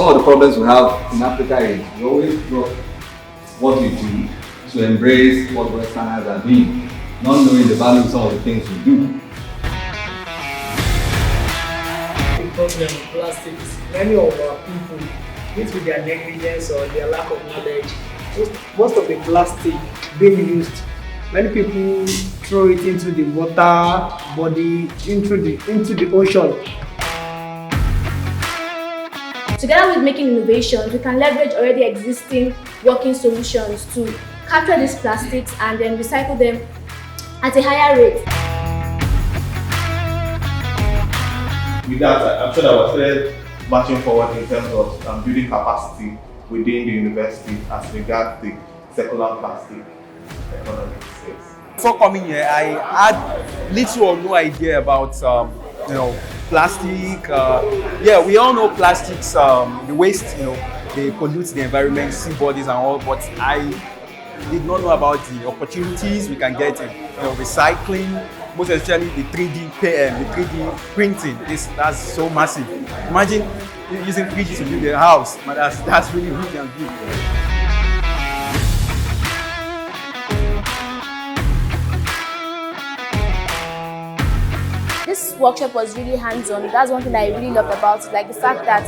some of the problems we have in Africa is we always drop what we do to embrace what Westerners are doing, not knowing the value of some of the things we do. The problem with plastics, many of our people, due to their negligence or their lack of knowledge, most of the plastic being used, many people throw it into the water body, into the ocean. Together with making innovations, we can leverage already existing working solutions to capture these plastics and then recycle them at a higher rate. With that, I'm sure that we're still marching forward in terms of building capacity within the university as regards the circular plastic economy space. Before coming here, I had little or no idea about plastic. Yeah, we all know plastics, the waste, they pollute the environment, sea bodies and all, but I did not know about the opportunities we can get in recycling, most especially the 3D printing. That's so massive. Imagine using 3D to build a house. That's really big and big. This workshop was really hands-on. That's one thing that I really loved about it, like the fact that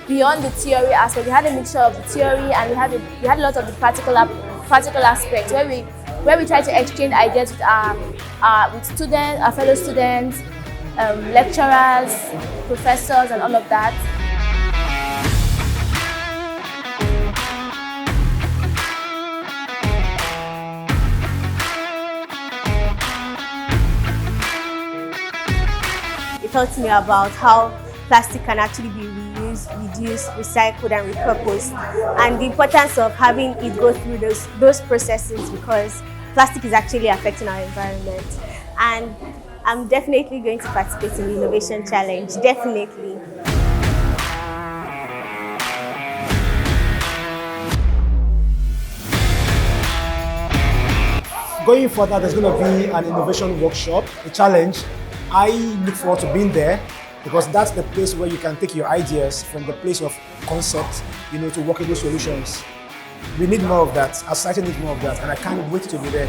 beyond the theory aspect, we had a mixture of the theory and we had a lot of the practical aspects where we tried to exchange ideas with students, our fellow students, lecturers, professors, and all of that. It taught me about how plastic can actually be reused, reduced, recycled, and repurposed, and the importance of having it go through those processes, because plastic is actually affecting our environment. And I'm definitely going to participate in the Innovation Challenge, definitely. Going further, there's going to be an innovation workshop, a challenge. I look forward to being there because that's the place where you can take your ideas from the place of concept, to workable solutions. We need more of that. Society needs more of that, and I can't wait to be there.